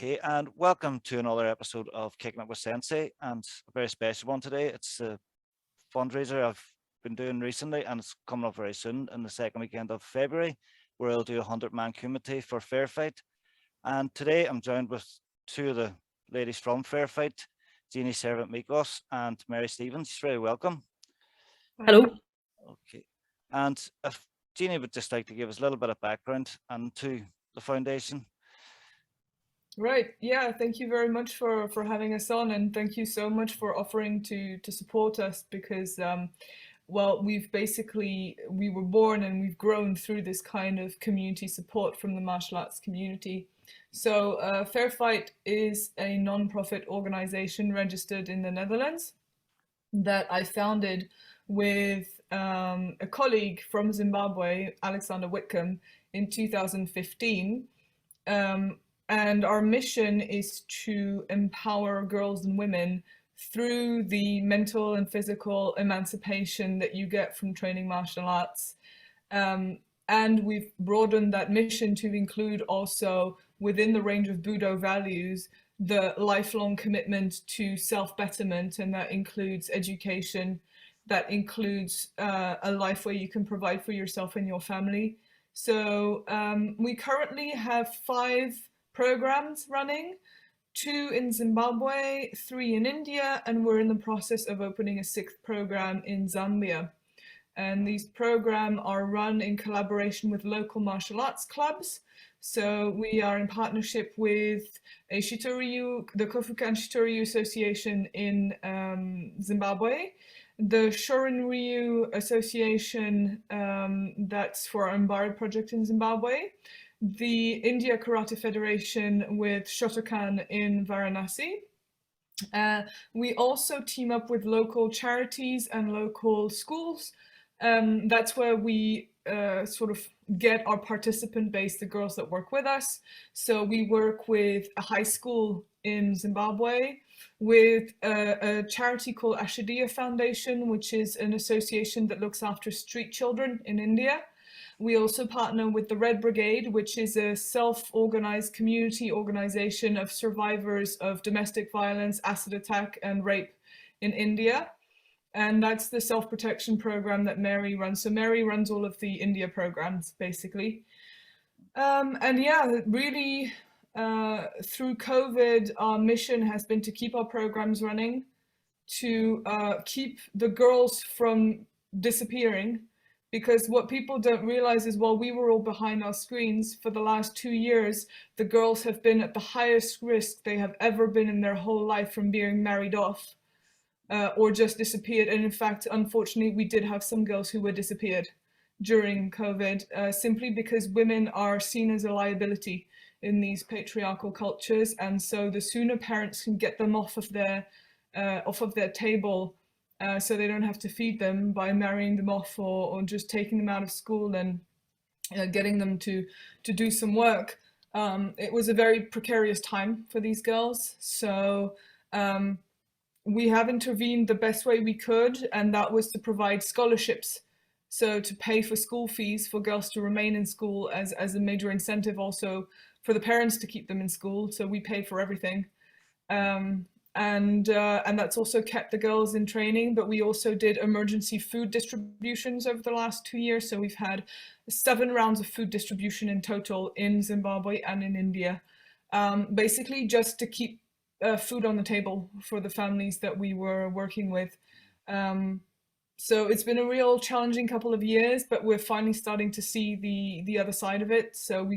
Okay, and welcome to another episode of Kicking It with Sensei, and a very special one today. It's a fundraiser I've been doing recently, and it's coming up very soon in the second weekend of February, where I'll do 100 Man Kumite for FairFight. And today I'm joined with two of the ladies from FairFight, Ginie Servant-Miklos and Mary Stevens. You're very welcome. Hello. Okay, and if Ginie would just like to give us a little bit of background into the foundation. Right. Yeah. Thank you very much for having us on, and thank you so much for offering to support us because, well, we were born and we've grown through this kind of community support from the martial arts community. So FairFight is a non-profit organization registered in the Netherlands that I founded with a colleague from Zimbabwe, Alexander Whitcomb, in 2015. And our mission is to empower girls and women through the mental and physical emancipation that you get from training martial arts. And we've broadened that mission to include also, within the range of Budo values, the lifelong commitment to self-betterment, and that includes education, that includes a life where you can provide for yourself and your family. So we currently have 5 programs running, 2 in Zimbabwe, 3 in India, and we're in the process of opening a 6th program in Zambia. And these programs are run in collaboration with local martial arts clubs. So we are in partnership with a Shitoryu, the Kofukan Shitoryu Association in Zimbabwe, the Shorin-ryu Association, that's for our Mbari project in Zimbabwe, the India Karate Federation with Shotokan in Varanasi. We also team up with local charities and local schools. That's where we sort of get our participant base, the girls that work with us. So we work with a high school in Zimbabwe, with a charity called Ginie Foundation, which is an association that looks after street children in India. We also partner with the Red Brigade, which is a self-organized community organization of survivors of domestic violence, acid attack, and rape in India. And that's the self-protection program that Mary runs. So Mary runs all of the India programs, basically. And yeah, really, through COVID, our mission has been to keep our programs running, to keep the girls from disappearing. Because what people don't realize is, while we were all behind our screens for the last 2 years, the girls have been at the highest risk they have ever been in their whole life from being married off or just disappeared. And in fact, unfortunately, we did have some girls who were disappeared during COVID, simply because women are seen as a liability in these patriarchal cultures. And so the sooner parents can get them off of their table, so they don't have to feed them by marrying them off or just taking them out of school and getting them to do some work. It was a very precarious time for these girls. So we have intervened the best way we could, and that was to provide scholarships. So to pay for school fees for girls to remain in school as a major incentive, also for the parents to keep them in school. So we pay for everything. And that's also kept the girls in training, but we also did emergency food distributions over the last 2 years. So we've had 7 rounds of food distribution in total in Zimbabwe and in India, basically just to keep food on the table for the families that we were working with. So it's been a real challenging couple of years, but we're finally starting to see the other side of it. So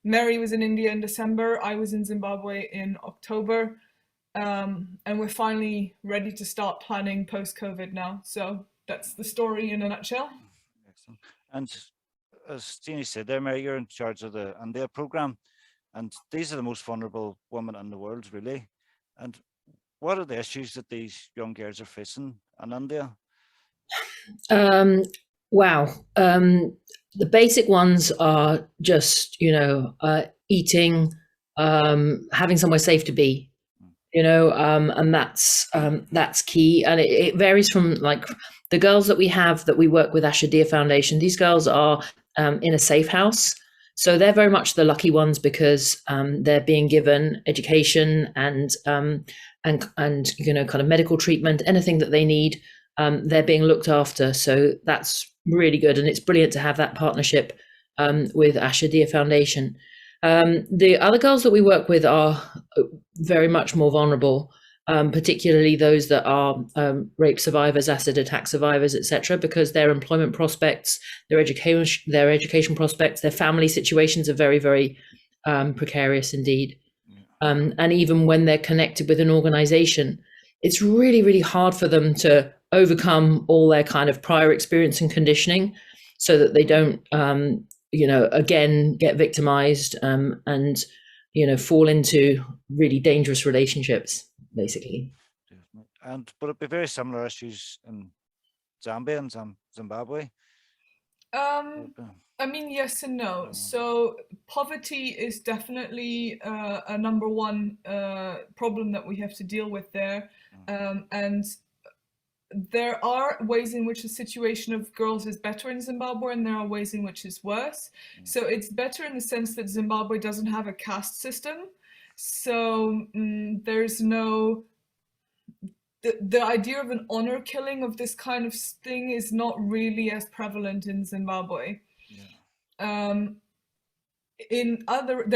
Mary was in India in December, I was in Zimbabwe in October. And we're finally ready to start planning post-COVID now. So that's the story in a nutshell. Excellent. And as Ginie said there, Mary, you're in charge of the India program, and these are the most vulnerable women in the world, really. And what are the issues that these young girls are facing in India? Wow. The basic ones are just, eating, having somewhere safe to be. And that's key. And it varies from, like, the girls that we work with Ginie Foundation. These girls are in a safe house. So they're very much the lucky ones because they're being given education and you know, kind of medical treatment, anything that they need. They're being looked after. So that's really good, and it's brilliant to have that partnership with Ashadia Foundation. The other girls that we work with are very much more vulnerable, particularly those that are rape survivors, acid attack survivors, etc., because their employment prospects, their education prospects, their family situations are very, very precarious indeed. And even when they're connected with an organization, it's really, really hard for them to overcome all their kind of prior experience and conditioning so that they don't, you know, again, get victimized and, you know, fall into really dangerous relationships, basically. And would it be very similar issues in Zambia and Zimbabwe? I mean, yes and no. So poverty is definitely a number one problem that we have to deal with there. And there are ways in which the situation of girls is better in Zimbabwe, and there are ways in which it's worse. So it's better in the sense that Zimbabwe doesn't have a caste system. So there's no... The idea of an honor killing of this kind of thing is not really as prevalent in Zimbabwe. There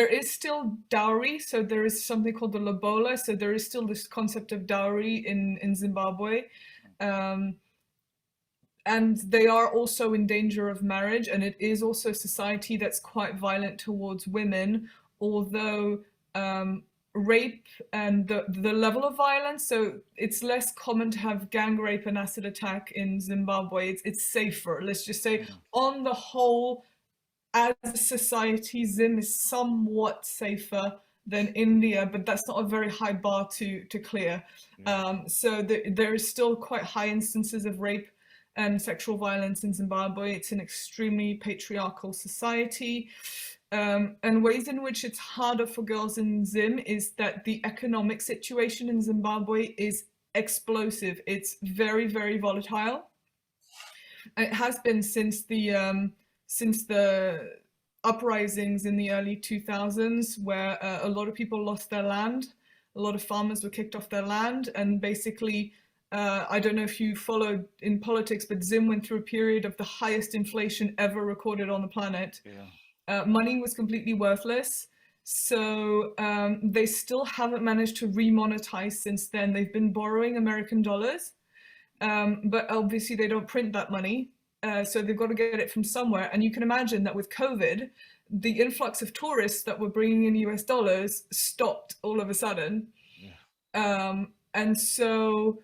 is still dowry, so there is something called the lobola, so there is still this concept of dowry in Zimbabwe. And they are also in danger of marriage, and it is also a society that's quite violent towards women, although rape and the level of violence, so it's less common to have gang rape and acid attack in Zimbabwe. It's safer. Let's just say on the whole, as a society, Zim is somewhat safer than India, but that's not a very high bar to clear. So there is still quite high instances of rape and sexual violence in Zimbabwe. It's an extremely patriarchal society. And ways in which it's harder for girls in Zim is that the economic situation in Zimbabwe is explosive. It's very, very volatile. And it has been since the uprisings in the early 2000s, where a lot of people lost their land. A lot of farmers were kicked off their land, and basically, I don't know if you followed in politics, but Zim went through a period of the highest inflation ever recorded on the planet. Money was completely worthless. So they still haven't managed to remonetize since then. They've been borrowing American dollars, but obviously they don't print that money. So they've got to get it from somewhere. And you can imagine that with COVID, the influx of tourists that were bringing in US dollars stopped all of a sudden. And so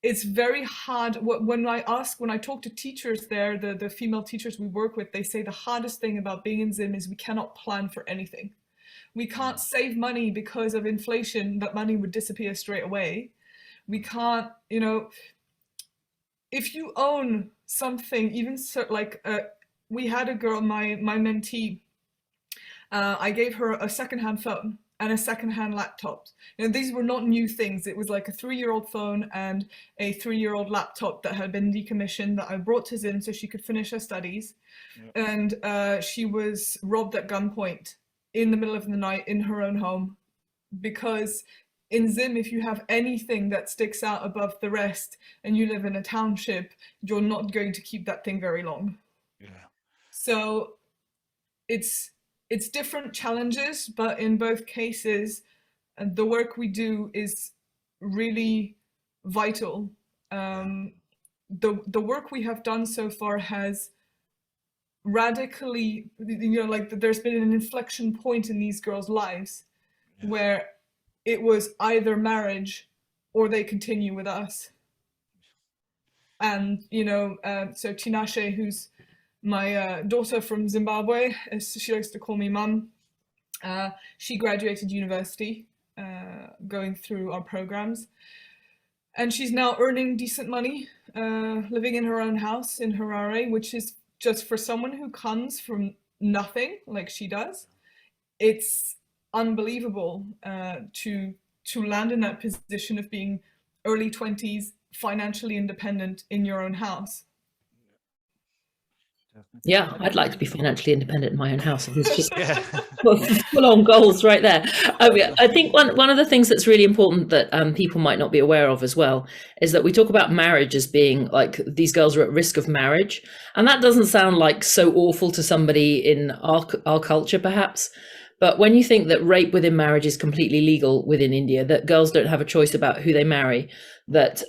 it's very hard. When I talk to teachers there, the female teachers we work with, they say the hardest thing about being in Zim is we cannot plan for anything. We can't save money because of inflation. That money would disappear straight away. We can't, you know, if you own something, even so, like we had a girl, my mentee, I gave her a secondhand phone and a secondhand laptop. You know, these were not new things. It was like a 3-year-old phone and a 3-year-old laptop that had been decommissioned that I brought to Zim so she could finish her studies. And she was robbed at gunpoint in the middle of the night in her own home, because in Zim, if you have anything that sticks out above the rest and you live in a township, you're not going to keep that thing very long. So it's different challenges, but in both cases, the work we do is really vital. The work we have done so far has radically, you know, like there's been an inflection point in these girls' lives where it was either marriage or they continue with us. And, you know, so Tinashe, who's my daughter from Zimbabwe, as she likes to call me mum, she graduated university, going through our programs. And she's now earning decent money, living in her own house in Harare, which is just for someone who comes from nothing like she does. It's unbelievable to land in that position of being early 20s, financially independent in your own house. Yeah, I'd like to be financially independent in my own house. It's just Yeah. full on goals right there. I think one of the things that's really important that people might not be aware of as well is that we talk about marriage as being like these girls are at risk of marriage, and that doesn't sound like so awful to somebody in our culture perhaps. But when you think that rape within marriage is completely legal within India, that girls don't have a choice about who they marry, that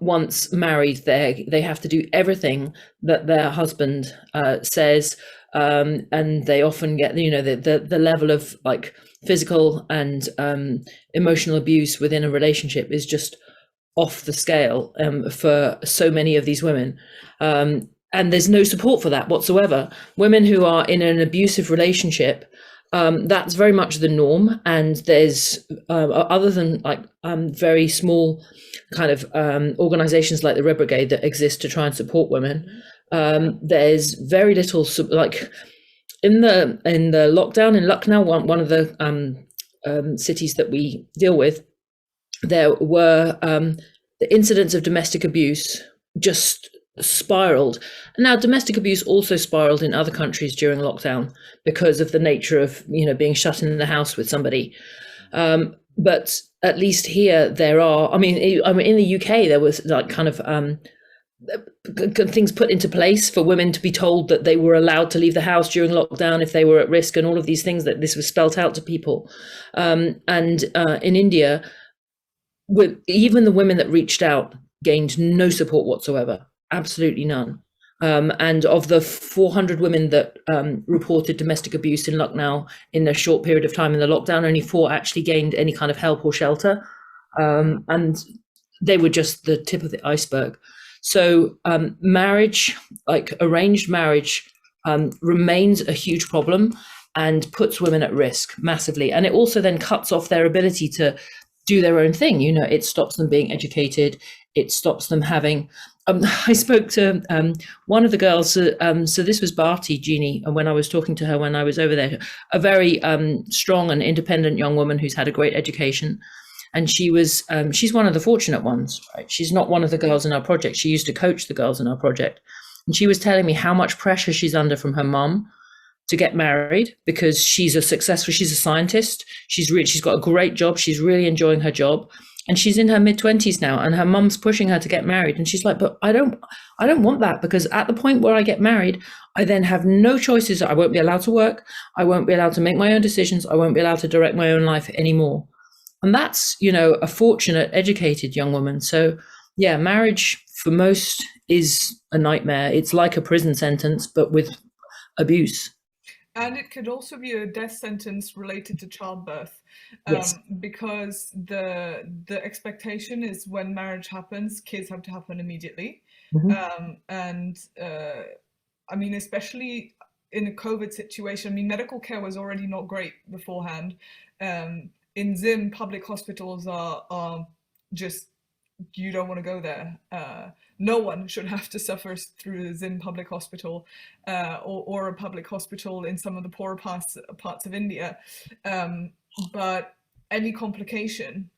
once married, they have to do everything that their husband says, and they often get, you know, the level of like physical and emotional abuse within a relationship is just off the scale for so many of these women. And there's no support for that whatsoever. Women who are in an abusive relationship, that's very much the norm, and there's other than like very small kind of organizations like the Red Brigade that exist to try and support women, there's very little like in the lockdown in Lucknow, one of the cities that we deal with, there were the incidents of domestic abuse just spiraled. Now, domestic abuse also spiraled in other countries during lockdown because of the nature of, you know, being shut in the house with somebody. But at least here there are, I mean, in the UK, there was like kind of things put into place for women to be told that they were allowed to leave the house during lockdown if they were at risk, and all of these things, that this was spelt out to people. And in India, even the women that reached out gained no support whatsoever. Absolutely none. And of the 400 women that reported domestic abuse in Lucknow in a short period of time in the lockdown, only 4 actually gained any kind of help or shelter. And they were just the tip of the iceberg. So marriage, like arranged marriage, remains a huge problem and puts women at risk massively. And it also then cuts off their ability to do their own thing. You know, it stops them being educated. It stops them having, I spoke to one of the girls, so this was Bharti, Ginie, and when I was talking to her when I was over there, a very strong and independent young woman who's had a great education. And she was, she's one of the fortunate ones, right? She's not one of the girls in our project. She used to coach the girls in our project. And she was telling me how much pressure she's under from her mum to get married, because she's a scientist. She's got a great job. She's really enjoying her job. And she's in her mid-20s now, and her mum's pushing her to get married. And she's like, but I don't want that, because at the point where I get married, I then have no choices. I won't be allowed to work. I won't be allowed to make my own decisions. I won't be allowed to direct my own life anymore. And that's, you know, a fortunate, educated young woman. So yeah, marriage for most is a nightmare. It's like a prison sentence, but with abuse. And it could also be a death sentence related to childbirth, Yes. because the expectation is when marriage happens, kids have to happen immediately. Mm-hmm. I mean, especially in a COVID situation, I mean, medical care was already not great beforehand. In Zim, public hospitals are just, you don't want to go there. No one should have to suffer through Zim public hospital, or a public hospital in some of the poorer parts of India. But any complication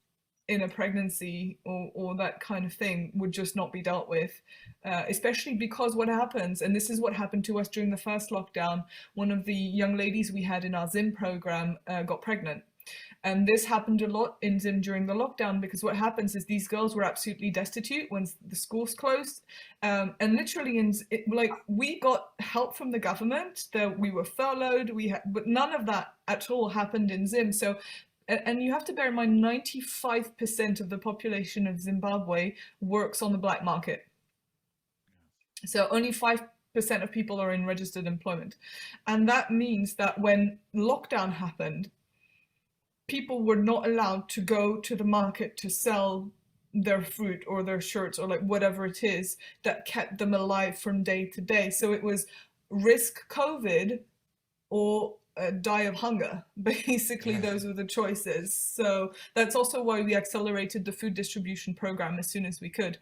in a pregnancy or that kind of thing would just not be dealt with, especially because what happens, and this is what happened to us during the first lockdown, one of the young ladies we had in our Zim program got pregnant. And this happened a lot in Zim during the lockdown, because what happens is these girls were absolutely destitute when the schools closed. And literally, we got help from the government, that we were furloughed, but none of that at all happened in Zim. So, and you have to bear in mind, 95% of the population of Zimbabwe works on the black market. So only 5% of people are in registered employment. And that means that when lockdown happened, people were not allowed to go to the market to sell their fruit or their shirts or like whatever it is that kept them alive from day to day. So it was risk COVID or die of hunger. Basically, those were the choices. So that's also why we accelerated the food distribution program as soon as we could.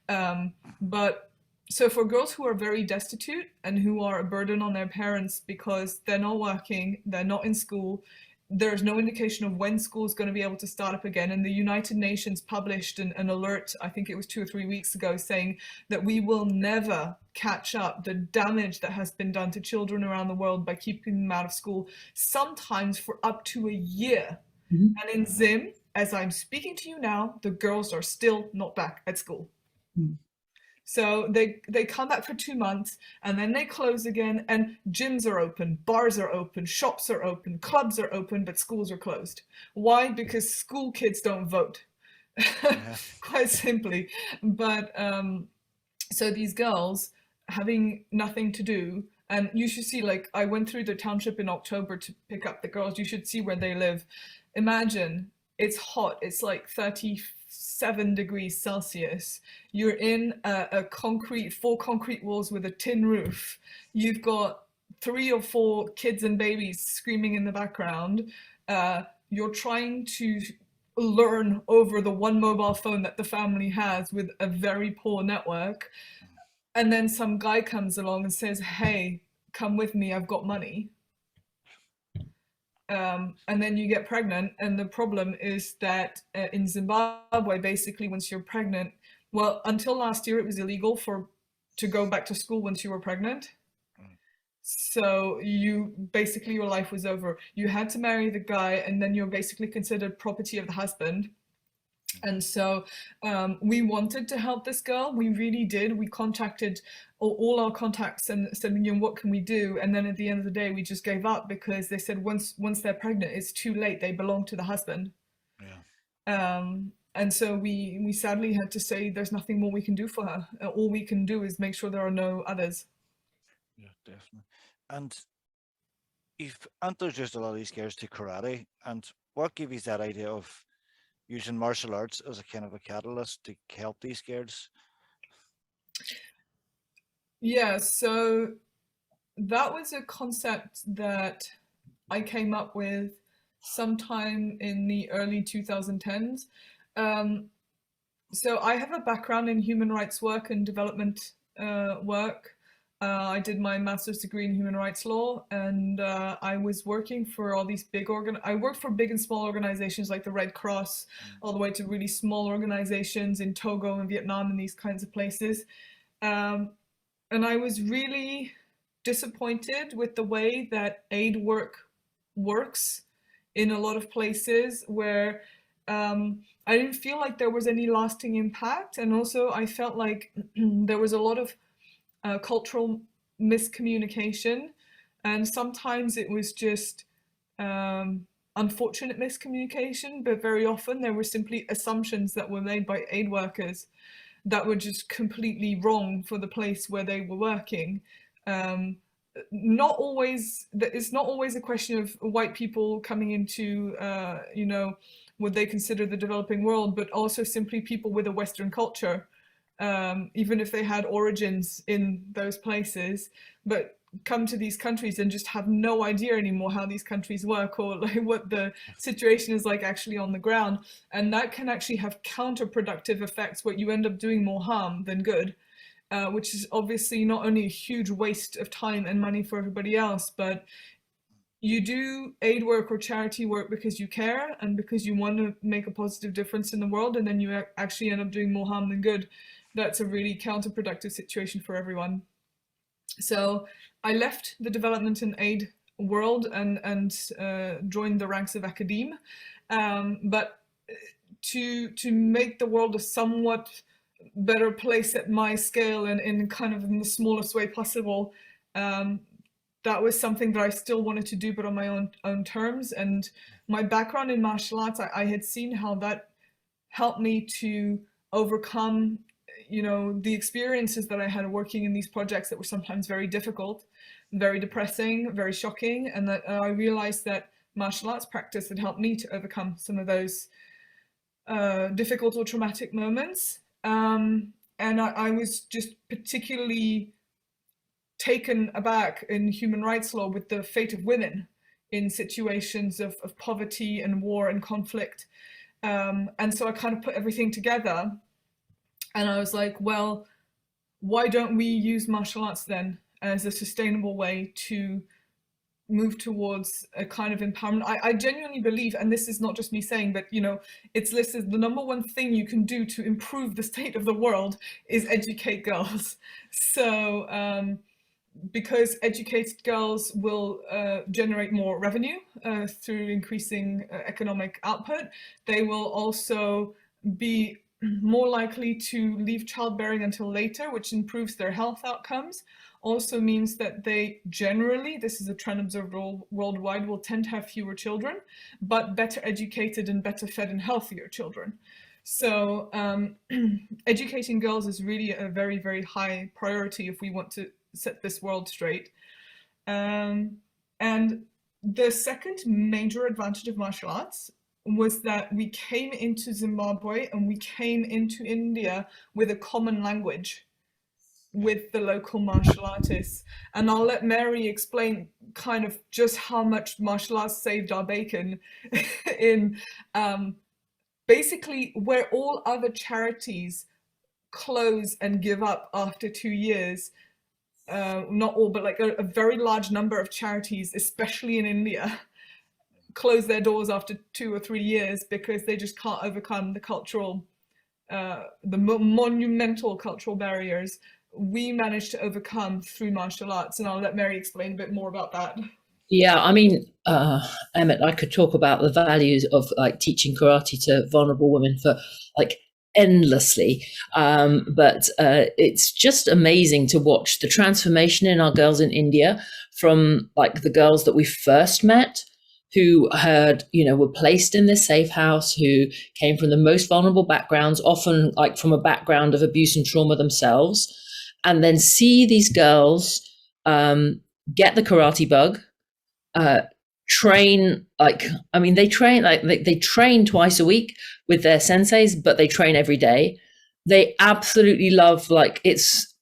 But so for girls who are very destitute and who are a burden on their parents because they're not working, they're not in school, there's no indication of when school's going to be able to start up again. And the United Nations published an alert, I think it was 2 or 3 weeks ago, saying that we will never catch up the damage that has been done to children around the world by keeping them out of school, sometimes for up to a year. Mhm. And in Zim, as I'm speaking to you now, the girls are still not back at school. Mm. So they come back for 2 months and then they close again, and gyms are open, bars are open, shops are open, clubs are open, but schools are closed. Why? Because school kids don't vote, quite simply. But so these girls having nothing to do, and you should see, like, I went through the township in October to pick up the girls. You should see where they live. Imagine, it's hot, it's like 37 degrees Celsius. You're in a concrete, 4 concrete walls with a tin roof. You've got 3 or 4 kids and babies screaming in the background. You're trying to learn over the one mobile phone that the family has with a very poor network. And then some guy comes along and says, hey, come with me, I've got money. And then you get pregnant, and the problem is that in Zimbabwe, basically, once you're pregnant, well, until last year, it was illegal to go back to school once you were pregnant. So basically your life was over. You had to marry the guy, and then you're basically considered property of the husband. And so we wanted to help this girl. We really did. We contacted all our contacts and said, what can we do? And then at the end of the day, we just gave up, because they said once they're pregnant, it's too late. They belong to the husband. Yeah. And so we sadly had to say there's nothing more we can do for her. All we can do is make sure there are no others. Yeah, definitely. And you've introduced a lot of these girls to karate. And what gave you that idea of using martial arts as a kind of a catalyst to help these girls? Yeah, so that was a concept that I came up with sometime in the early 2010s. So I have a background in human rights work and development work. I did my master's degree in human rights law, and I was working for all these I worked for big and small organizations like the Red Cross, all the way to really small organizations in Togo and Vietnam and these kinds of places. And I was really disappointed with the way that aid work works in a lot of places, where I didn't feel like there was any lasting impact. And also I felt like there was a lot of cultural miscommunication, and sometimes it was just unfortunate miscommunication, but very often there were simply assumptions that were made by aid workers that were just completely wrong for the place where they were working. It's not always a question of white people coming into what they consider the developing world, but also simply people with a Western culture, even if they had origins in those places, but come to these countries and just have no idea anymore how these countries work, or like what the situation is like actually on the ground. And that can actually have counterproductive effects, where you end up doing more harm than good, which is obviously not only a huge waste of time and money for everybody else, but you do aid work or charity work because you care and because you want to make a positive difference in the world, and then you actually end up doing more harm than good. That's a really counterproductive situation for everyone. So I left the development and aid world and joined the ranks of academe. But to make the world a somewhat better place at my scale and in kind of in the smallest way possible, that was something that I still wanted to do, but on my own terms. And my background in martial arts, I had seen how that helped me to overcome the experiences that I had working in these projects that were sometimes very difficult, very depressing, very shocking, and that I realized that martial arts practice had helped me to overcome some of those difficult or traumatic moments. And I was just particularly taken aback in human rights law with the fate of women in situations of poverty and war and conflict. And so I kind of put everything together. And I was like, well, why don't we use martial arts then as a sustainable way to move towards a kind of empowerment. I genuinely believe, and this is not just me saying, but it's listed the number one thing you can do to improve the state of the world is educate girls. So because educated girls will generate more revenue through increasing economic output, they will also be more likely to leave childbearing until later, which improves their health outcomes. Also means that they generally, this is a trend observed worldwide, will tend to have fewer children, but better educated and better fed and healthier children. So educating girls is really a very, very high priority if we want to set this world straight. And the second major advantage of martial arts was that we came into Zimbabwe and we came into India with a common language with the local martial artists. And I'll let Mary explain kind of just how much martial arts saved our bacon in basically where all other charities close and give up after 2 years. Not all, but like a very large number of charities, especially in India, close their doors after 2 or 3 years because they just can't overcome the cultural, the monumental cultural barriers we managed to overcome through martial arts. And I'll let Mary explain a bit more about that. Yeah, I mean, Emmett, I could talk about the values of like teaching karate to vulnerable women for like endlessly, but it's just amazing to watch the transformation in our girls in India from like the girls that we first met who had, were placed in this safe house, who came from the most vulnerable backgrounds, often like from a background of abuse and trauma themselves, and then see these girls get the karate bug, train they train twice a week with their senseis, but they train every day. They absolutely love, like, it's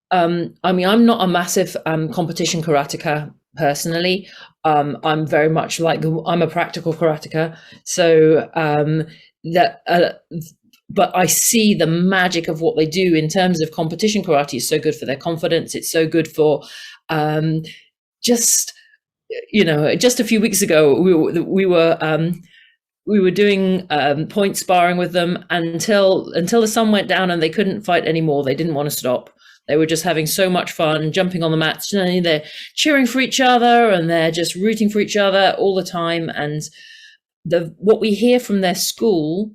I'm not a massive competition karateka personally. I'm very much like, I'm a practical karateka, so but I see the magic of what they do in terms of competition karate. It's so good for their confidence. It's so good for just a few weeks ago, we were doing point sparring with them until the sun went down and they couldn't fight anymore. They didn't want to stop. They were just having so much fun, jumping on the mats. They're cheering for each other and they're just rooting for each other all the time. And what we hear from their school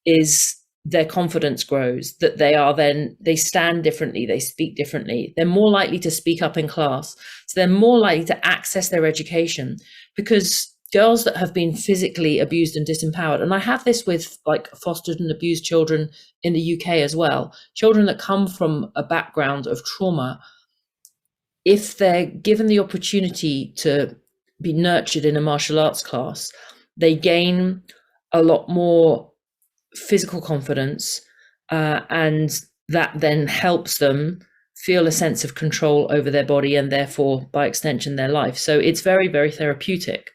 is their confidence grows, that they stand differently, they speak differently, they're more likely to speak up in class, so they're more likely to access their education, because girls that have been physically abused and disempowered, and I have this with like fostered and abused children in the UK as well, children that come from a background of trauma, if they're given the opportunity to be nurtured in a martial arts class, they gain a lot more physical confidence, and that then helps them feel a sense of control over their body and therefore by extension their life. So it's very, very therapeutic,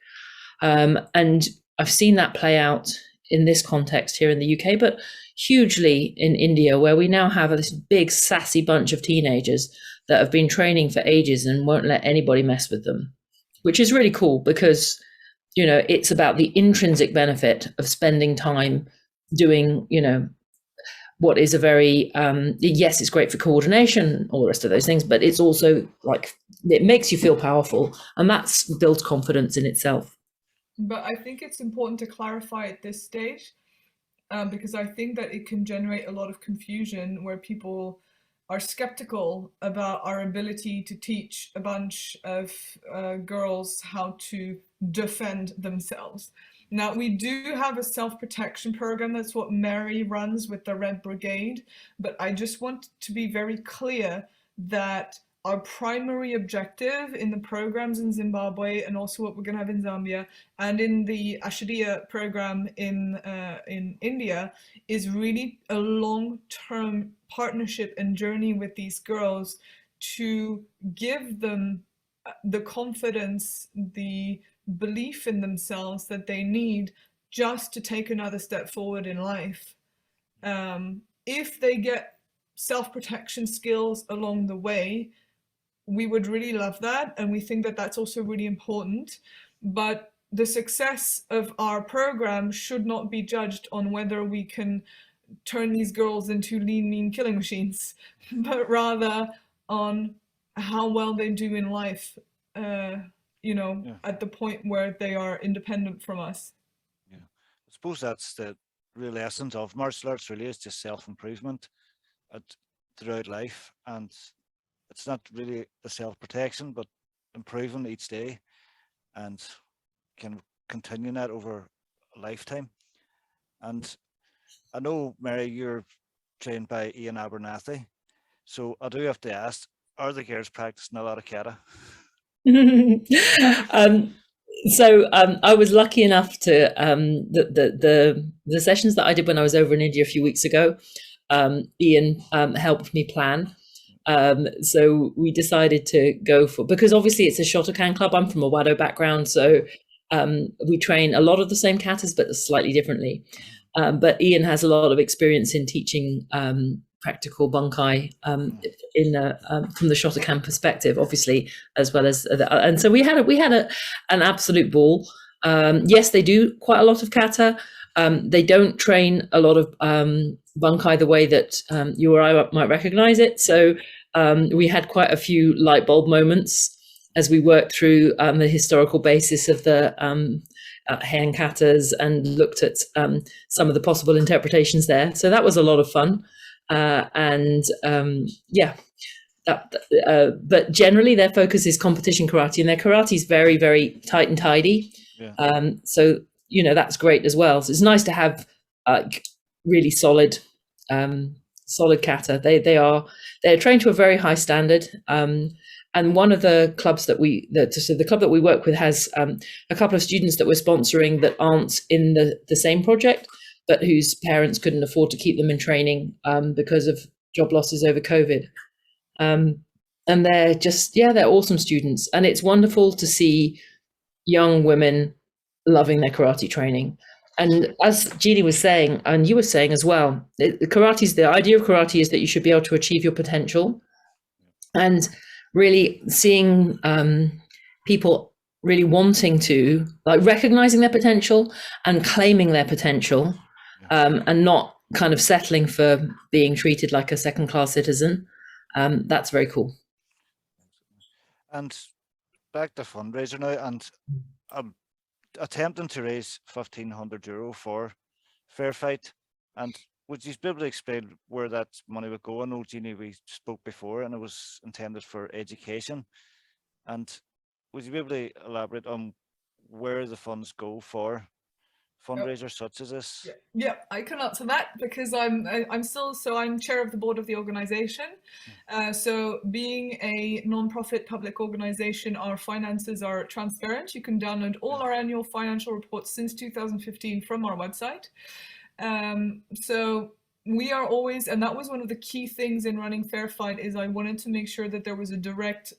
and I've seen that play out in this context here in the UK, but hugely in India, where we now have this big sassy bunch of teenagers that have been training for ages and won't let anybody mess with them, which is really cool, because it's about the intrinsic benefit of spending time doing, what is a very, yes, it's great for coordination, all the rest of those things, but it's also like, it makes you feel powerful, and that's builds confidence in itself. But I think it's important to clarify at this stage, because I think that it can generate a lot of confusion where people are skeptical about our ability to teach a bunch of girls how to defend themselves. Now, we do have a self-protection program. That's what Mary runs with the Red Brigade. But I just want to be very clear that our primary objective in the programs in Zimbabwe, and also what we're going to have in Zambia, and in the Ashadia program in India, is really a long-term partnership and journey with these girls to give them the confidence, the belief in themselves that they need just to take another step forward in life. If they get self-protection skills along the way, we would really love that, and we think that that's also really important. But the success of our program should not be judged on whether we can turn these girls into lean, mean killing machines, but rather on how well they do in life, at the point where they are independent from us. Yeah, I suppose that's the real essence of martial arts, really, is just self-improvement throughout life. And it's not really a self-protection, but improving each day and kind of continuing that over a lifetime. And I know, Mary, you're trained by Ian Abernathy, so I do have to ask, are the girls practicing a lot of kata? I was lucky enough to the sessions that I did when I was over in India a few weeks ago. Ian helped me plan. So we decided to go because obviously it's a Shotokan club. I'm from a Wado background, so we train a lot of the same katas, but slightly differently. But Ian has a lot of experience in teaching practical bunkai from the Shotokan perspective, obviously, as well as and so we had an absolute ball. Yes, they do quite a lot of kata. They don't train a lot of bunkai the way that you or I might recognize it. So we had quite a few light bulb moments as we worked through the historical basis of the hand katas and looked at some of the possible interpretations there. So that was a lot of fun. But generally their focus is competition karate, and their karate is very, very tight and tidy. Yeah. So, that's great as well. So it's nice to have really solid kata. They're trained to a very high standard. And one of the clubs the club that we work with has a couple of students that we're sponsoring that aren't in the same project, but whose parents couldn't afford to keep them in training because of job losses over COVID. And they're they're awesome students. And it's wonderful to see young women loving their karate training. And as Ginie was saying, and you were saying as well, the idea of karate is that you should be able to achieve your potential. And really seeing people really wanting to, recognizing their potential and claiming their potential, and not kind of settling for being treated like a second-class citizen. That's very cool. And back to Fundraiser now, and I'm attempting to raise €1,500 for FairFight. And would you be able to explain where that money would go? I know, Ginie, we spoke before, and it was intended for education. And would you be able to elaborate on where the funds go for fundraisers such as this? Yeah, I can answer that because I'm chair of the board of the organization. So being a non-profit public organization, our finances are transparent. You can download all our annual financial reports since 2015 from our website. So we are always, and that was one of the key things in running FairFight, is I wanted to make sure that there was a direct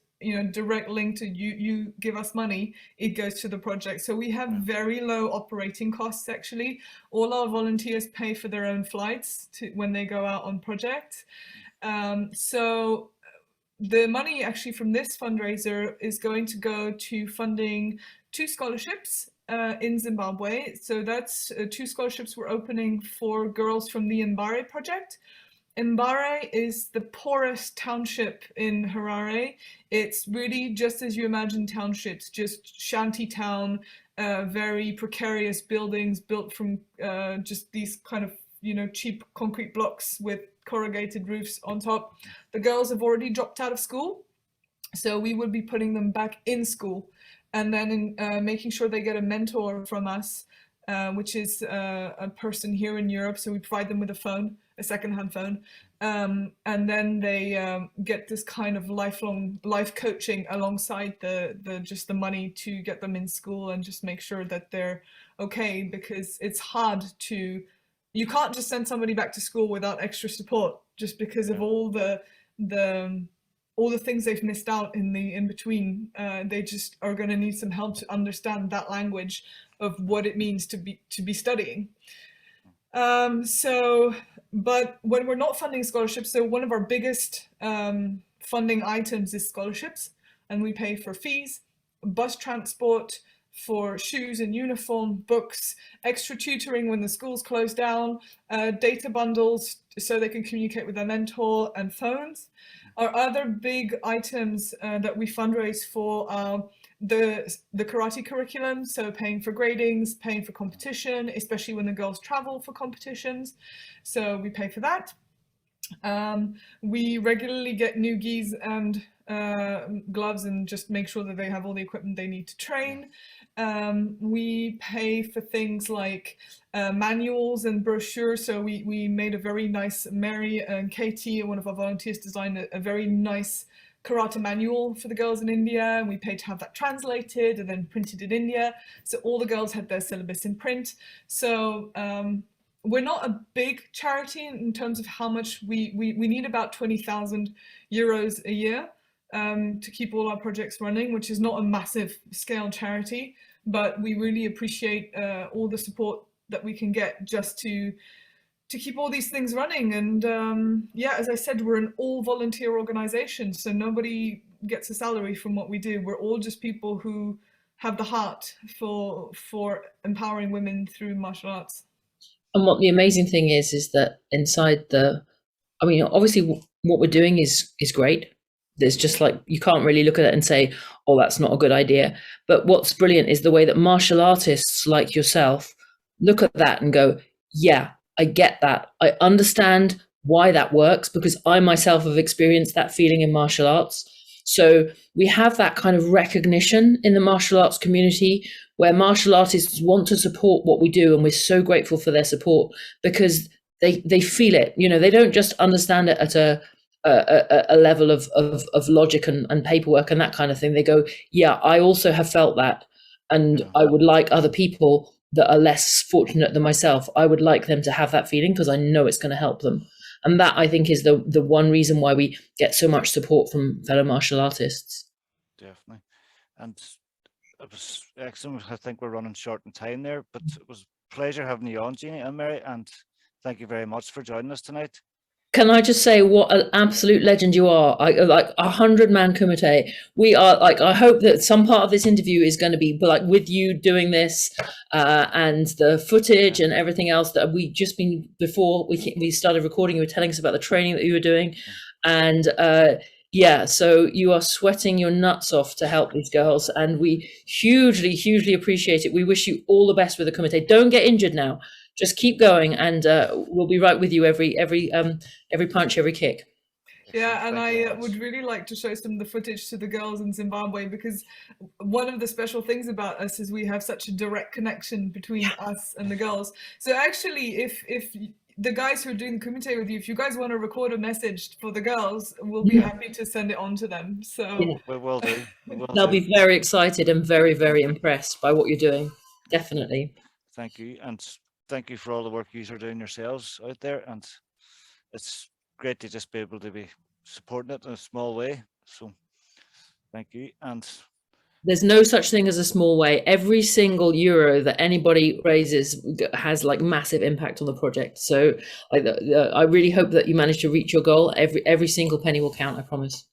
link to you give us money, it goes to the project. So we have very low operating costs, actually. All our volunteers pay for their own flights when they go out on projects. So the money actually from this fundraiser is going to go to funding 2 scholarships in Zimbabwe. So that's 2 scholarships we're opening for girls from the Mbare project. Mbare is the poorest township in Harare. It's really just as you imagine townships, just shanty town, very precarious buildings built from just these kind of, cheap concrete blocks with corrugated roofs on top. The girls have already dropped out of school, so we would be putting them back in school and then making sure they get a mentor from us, which is a person here in Europe. So we provide them with a phone, a secondhand phone, and then they get this kind of lifelong life coaching alongside the money to get them in school and just make sure that they're okay, because it's hard to, you can't just send somebody back to school without extra support just because of all the things they've missed out in between. They just are going to need some help to understand that language of what it means to be studying. But when we're not funding scholarships, so one of our biggest funding items is scholarships, and we pay for fees, bus transport, for shoes and uniform, books, extra tutoring when the schools close down, data bundles so they can communicate with their mentor, and phones. Our other big items that we fundraise for are the karate curriculum, so paying for gradings, paying for competition, especially when the girls travel for competitions. So we pay for that. We regularly get new gis and gloves and just make sure that they have all the equipment they need to train. We pay for things like manuals and brochures. So we made a very nice, Mary and Katie, one of our volunteers, designed a very nice karate manual for the girls in India, and we paid to have that translated and then printed in India. So all the girls had their syllabus in print. So we're not a big charity in terms of how much we need about 20,000 euros a year to keep all our projects running, which is not a massive scale charity, but we really appreciate all the support that we can get just to keep all these things running. And yeah, as I said, we're an all volunteer organization, so nobody gets a salary from what we do. We're all just people who have the heart for empowering women through martial arts. And what the amazing thing is that inside obviously what we're doing is great. There's just like, you can't really look at it and say, oh, that's not a good idea. But what's brilliant is the way that martial artists like yourself look at that and go, yeah, I get that. I understand why that works, because I myself have experienced that feeling in martial arts. So we have that kind of recognition in the martial arts community where martial artists want to support what we do, and we're so grateful for their support because they feel it. You know, they don't just understand it at a level of logic and paperwork and that kind of thing. They go, yeah, I also have felt that, and I would like other people that are less fortunate than myself, I would like them to have that feeling because I know it's going to help them. And that, I think, is the one reason why we get so much support from fellow martial artists. Definitely. And it was excellent. I think we're running short in time there, but it was a pleasure having you on, Ginie and Mary, and thank you very much for joining us tonight. Can I just say what an absolute legend you are? Like 100 Man Kumite. We are like, I hope that some part of this interview is going to be like with you doing this and the footage and everything else that we just been, before we started recording, you were telling us about the training that you were doing. And yeah, so you are sweating your nuts off to help these girls, and we hugely, hugely appreciate it. We wish you all the best with the Kumite. Don't get injured now. Just keep going, and we'll be right with you every punch, every kick. Yeah, and I would really like to show some of the footage to the girls in Zimbabwe, because one of the special things about us is we have such a direct connection between us and the girls. So actually, if the guys who are doing Kumite with you, if you guys want to record a message for the girls, we'll be happy to send it on to them. So we will do. They'll be very excited and very, very impressed by what you're doing. Definitely. Thank you. And thank you for all the work you are doing yourselves out there, and it's great to just be able to be supporting it in a small way. So thank you. And there's no such thing as a small way. Every single euro that anybody raises has like massive impact on the project. So I really hope that you manage to reach your goal. Every single penny will count, I promise.